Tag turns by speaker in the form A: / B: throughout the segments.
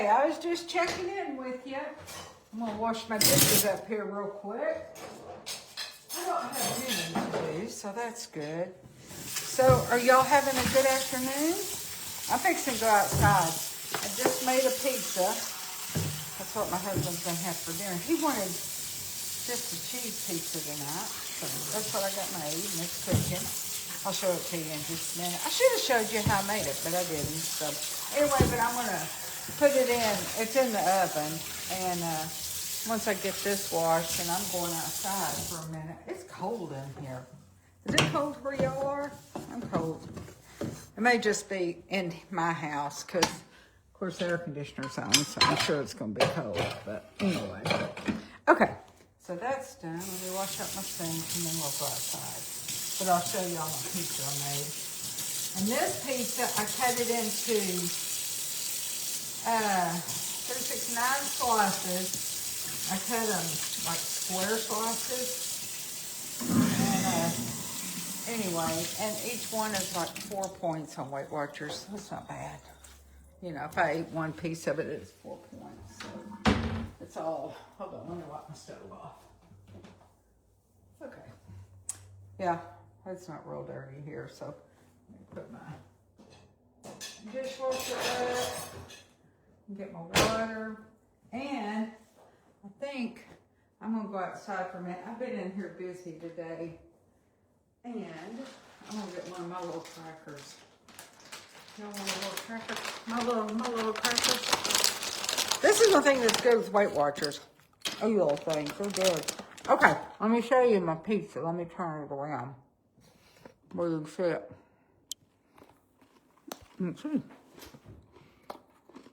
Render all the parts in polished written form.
A: Hey, I was just checking in with you. I'm gonna wash my dishes up here real quick. I don't have dinner to do, so that's good. So, are y'all having a good afternoon? I'm fixing to go outside. I just made a pizza. That's what my husband's gonna have for dinner. He wanted just a cheese pizza tonight, so that's what I got made, and it's cooking. I'll show it to you in just a minute. I should have showed you how I made it, but I didn't. So, anyway, but I'm gonna put it in. It's in the oven, and once I get this washed, and I'm going outside for a minute. It's cold in here. Is it cold where y'all are? I'm cold. It may just be in my house because, of course, the air conditioner's on, so I'm sure it's going to be cold. But anyway. Okay. So that's done. Let me wash up my sink and then we'll go outside. But I'll show y'all my pizza I made. And this pizza, I cut it into 9 slices. I cut them like square slices. And anyway, and each one is like 4 points on Weight Watchers. That's not bad. You know, if I ate one piece of it, it's 4 points. So it's all, hold on, let me wipe my stove off. Okay. Yeah, it's not real dirty here, so let me put my dishwasher up, get my water, and I think I'm gonna go outside for a minute. I've been in here busy today, and I'm gonna get one of my little crackers. You know, one of the little crackers? My little crackers. This is the thing that's good with Weight Watchers. Oh, you little things, they're good. Okay, let me show you my pizza. Let me turn it around where you can see it. Let's see.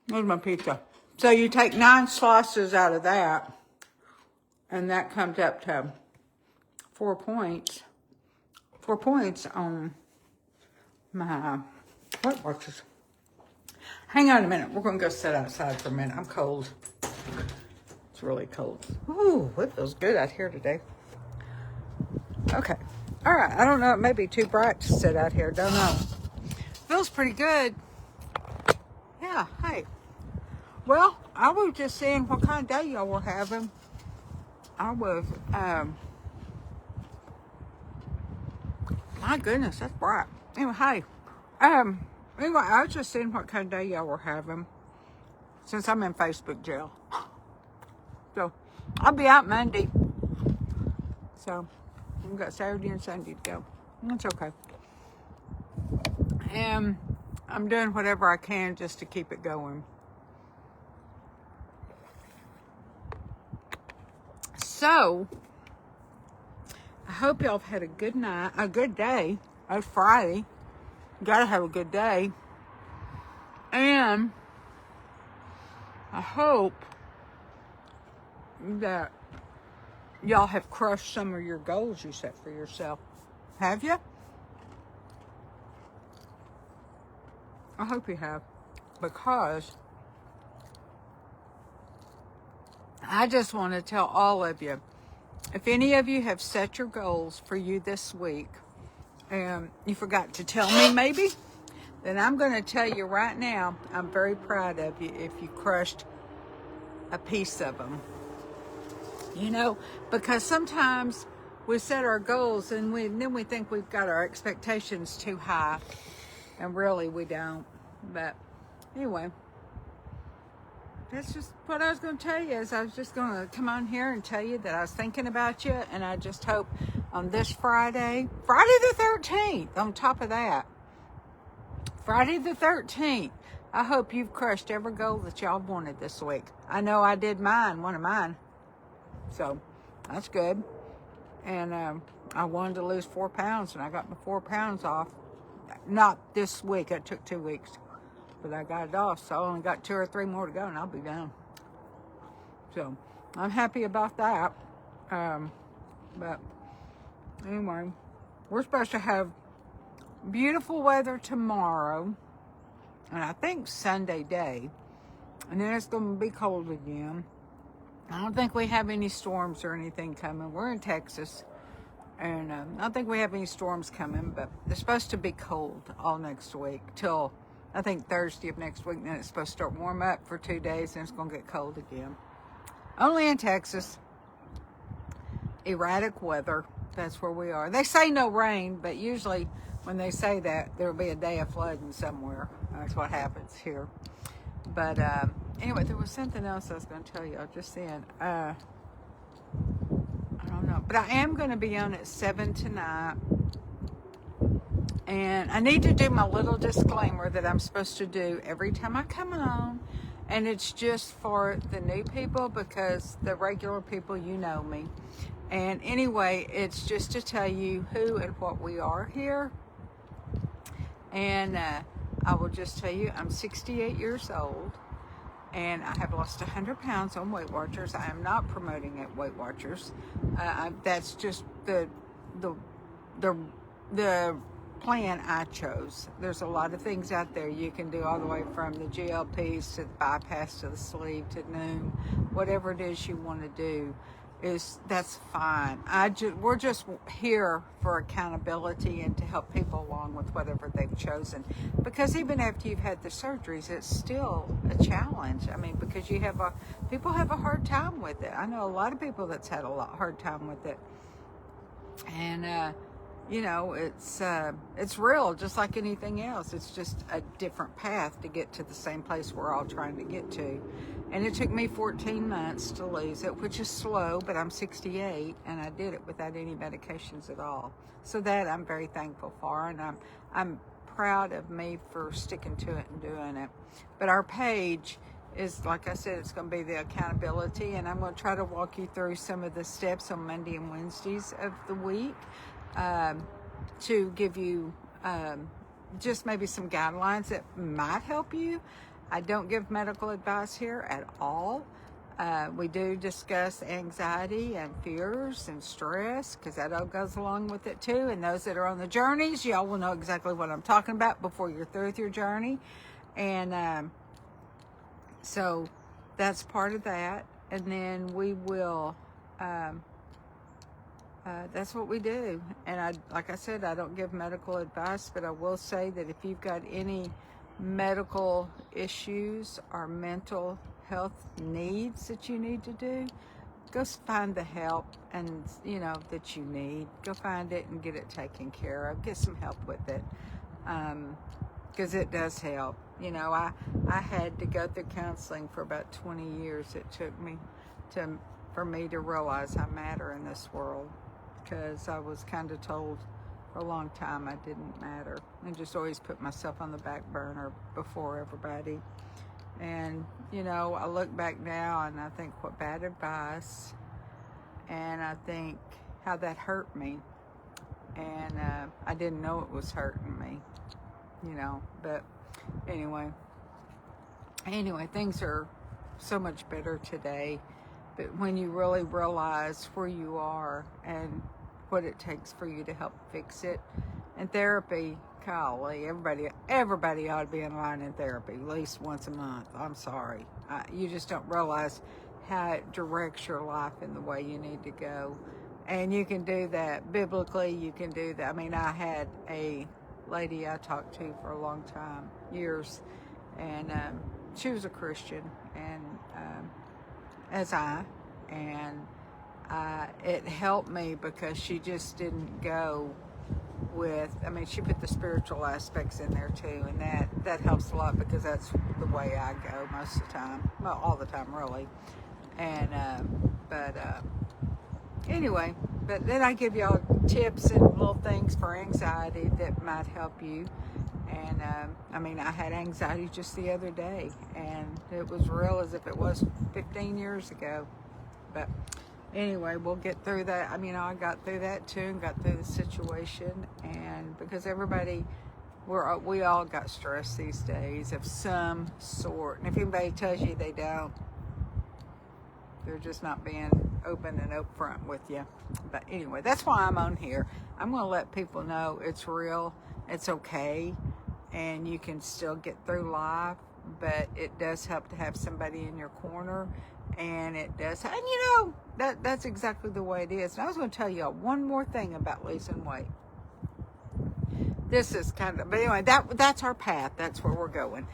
A: There's my pizza. So you take 9 slices out of that, and that comes up to 4 points. 4 points on my Weight Watchers. Hang on a minute. We're going to go sit outside for a minute. I'm cold. It's really cold. Ooh, it feels good out here today. Okay. All right. I don't know. It may be too bright to sit out here. Don't know. Feels pretty good. Yeah. Hey. Well, I was just seeing what kind of day y'all were having. I was, my goodness, that's bright. Anyway, hey. Anyway, I was just seeing what kind of day y'all were having since I'm in Facebook jail. So, I'll be out Monday. So, we've got Saturday and Sunday to go. That's okay. And I'm doing whatever I can just to keep it going. So, I hope y'all have had a good night, a good day. It's Friday. You gotta have a good day. And I hope that y'all have crushed some of your goals you set for yourself. Have you? I hope you have. Because I just want to tell all of you, if any of you have set your goals for you this week, and you forgot to tell me maybe, then I'm going to tell you right now, I'm very proud of you if you crushed a piece of them. You know, because sometimes we set our goals and then we think we've got our expectations too high, and really we don't. But anyway, that's just what I was going to tell you. Is I was just going to come on here and tell you that I was thinking about you, and I just hope on this Friday the 13th, on top of that, Friday the 13th, I hope you've crushed every goal that y'all wanted this week. I know I did one of mine. So, that's good. And I wanted to lose 4 pounds, and I got my 4 pounds off. Not this week. It took 2 weeks. But I got it off, so I only got 2 or 3 more to go, and I'll be done. So, I'm happy about that. But, anyway, we're supposed to have beautiful weather tomorrow, and I think Sunday day. And then it's going to be cold again. I don't think we have any storms or anything coming. We're in Texas, and I don't think we have any storms coming, but it's supposed to be cold all next week till I think Thursday of next week, then it's supposed to start warm up for 2 days, and it's going to get cold again. Only in Texas. Erratic weather. That's where we are. They say no rain, but usually when they say that, there'll be a day of flooding somewhere. That's what happens here. But anyway, there was something else I was going to tell y'all just then. I don't know. But I am going to be on at 7 tonight. And I need to do my little disclaimer that I'm supposed to do every time I come on. And it's just for the new people, because the regular people, you know me. And anyway, it's just to tell you who and what we are here. And I will just tell you, I'm 68 years old. And I have lost 100 pounds on Weight Watchers. I am not promoting at Weight Watchers. That's just the plan I chose. There's a lot of things out there you can do, all the way from the GLPs to the bypass to the sleeve to Noom. Whatever it is you want to do, that's fine. We're just here for accountability and to help people along with whatever they've chosen. Because even after you've had the surgeries, it's still a challenge. I mean, because people have a hard time with it. I know a lot of people that's had hard time with it. And you know, it's real, just like anything else. It's just a different path to get to the same place we're all trying to get to. And it took me 14 months to lose it, which is slow, but I'm 68, and I did it without any medications at all. So that I'm very thankful for, and I'm proud of me for sticking to it and doing it. But our page is, like I said, it's going to be the accountability, and I'm going to try to walk you through some of the steps on Monday and Wednesdays of the week. To give you just maybe some guidelines that might help you. I don't give medical advice here at all. We do discuss anxiety and fears and stress, because that all goes along with it too. And those that are on the journeys, y'all will know exactly what I'm talking about before you're through with your journey. And so that's part of that. And then we will... that's what we do. And like I said, I don't give medical advice, but I will say that if you've got any medical issues or mental health needs that you need to do, go find the help and that you need. Go find it and get it taken care of. Get some help with it, because it does help. I had to go through counseling for about 20 years. It took me for me to realize I matter in this world. Because I was kind of told for a long time I didn't matter, and just always put myself on the back burner before everybody. And I look back now and I think what bad advice, and I think how that hurt me, and I didn't know it was hurting me, but anyway, things are so much better today. But when you really realize where you are and what it takes for you to help fix it, and therapy, golly, everybody ought to be in line in therapy at least once a month. I'm sorry. You just don't realize how it directs your life in the way you need to go. And you can do that biblically. You can do that. I mean, I had a lady I talked to for a long time, years, and she was a Christian, and it helped me because she just didn't go with, she put the spiritual aspects in there too, and that helps a lot, because that's the way I go most of the time, well, all the time really. And anyway, but then I give y'all tips and little things for anxiety that might help you. And I had anxiety just the other day, and it was real as if it was 15 years ago. But anyway, we'll get through that. I got through that too, and got through the situation. And because we all got stress these days of some sort. And if anybody tells you they don't, they're just not being open and upfront with you. But anyway, that's why I'm on here. I'm going to let people know it's real, it's okay, and you can still get through life. But it does help to have somebody in your corner, and it does. And that's exactly the way it is. And I was going to tell you one more thing about losing weight. this is kind of, but anyway, that's our path. That's where we're going.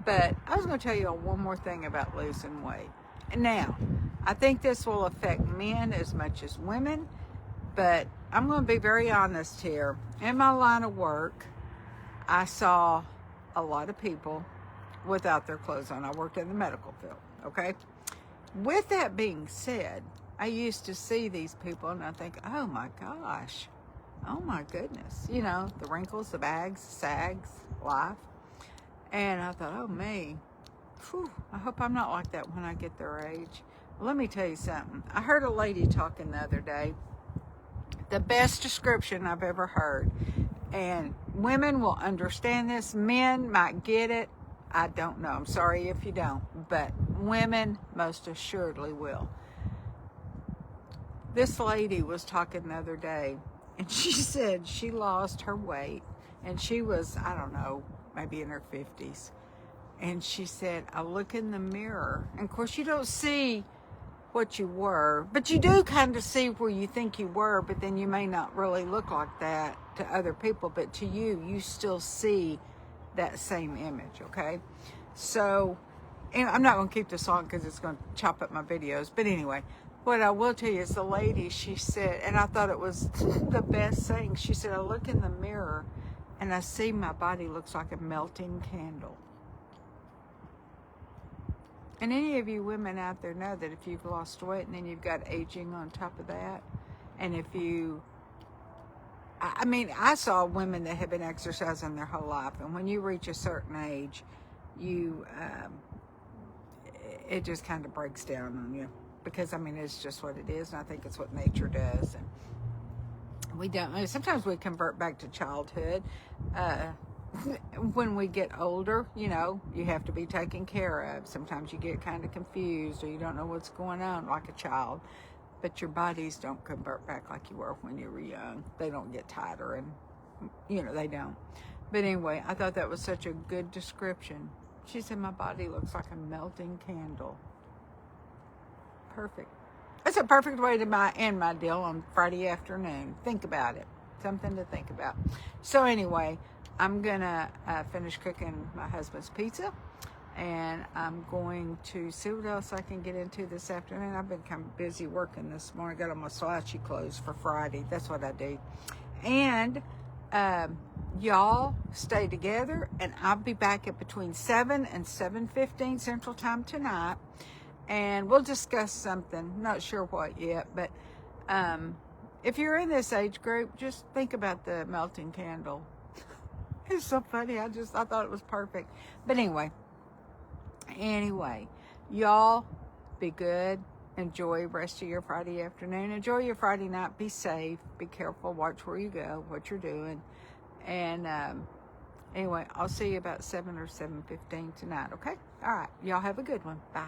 A: But I was going to tell you one more thing about losing weight. And now, I think this will affect men as much as women, but I'm going to be very honest here. In my line of work, I saw a lot of people without their clothes on. I worked in the medical field, okay? With that being said, I used to see these people and I think, oh my gosh, oh my goodness, you know, the wrinkles, the bags, sags, life. And I thought, oh me, whew, I hope I'm not like that when I get their age. Well, let me tell you something. I heard a lady talking the other day, the best description I've ever heard. And women will understand this. Men might get it. I don't know. I'm sorry if you don't. But women most assuredly will. This lady was talking the other day, and she said she lost her weight, and she was, I don't know, maybe in her 50s. And she said, I look in the mirror, and of course you don't see what you were, but you do kind of see where you think you were, but then you may not really look like that to other people, but to you, you still see that same image, okay? So, and I'm not going to keep this on because it's going to chop up my videos, but anyway, what I will tell you is the lady, she said, and I thought it was the best thing, she said, I look in the mirror and I see my body looks like a melting candle. And any of you women out there know that if you've lost weight and then you've got aging on top of that, and if you, I mean, I saw women that have been exercising their whole life, and when you reach a certain age, you, it just kind of breaks down on you, because I mean, it's just what it is, and I think it's what nature does. And we don't, sometimes we convert back to childhood. When we get older, you know, you have to be taken care of. Sometimes you get kind of confused or you don't know what's going on like a child, but your bodies don't convert back like you were when you were young. They don't get tighter, and you know, they don't. But anyway, I thought that was such a good description. She said, my body looks like a melting candle. Perfect. That's a perfect way to end my deal on Friday afternoon. Think about it. Something to think about. So anyway, I'm gonna finish cooking my husband's pizza, and I'm going to see what else I can get into this afternoon. I've been kind of busy working this morning. Got on my slouchy clothes for Friday. That's what I do. And y'all stay together, and I'll be back at between 7 and 7:15 Central Time tonight, and we'll discuss something. Not sure what yet, but if you're in this age group, just think about the melting candle. It's so funny. I thought it was perfect. But anyway, y'all be good. Enjoy the rest of your Friday afternoon. Enjoy your Friday night. Be safe. Be careful. Watch where you go, what you're doing. And anyway, I'll see you about 7 or 7:15 tonight, okay? All right. Y'all have a good one. Bye.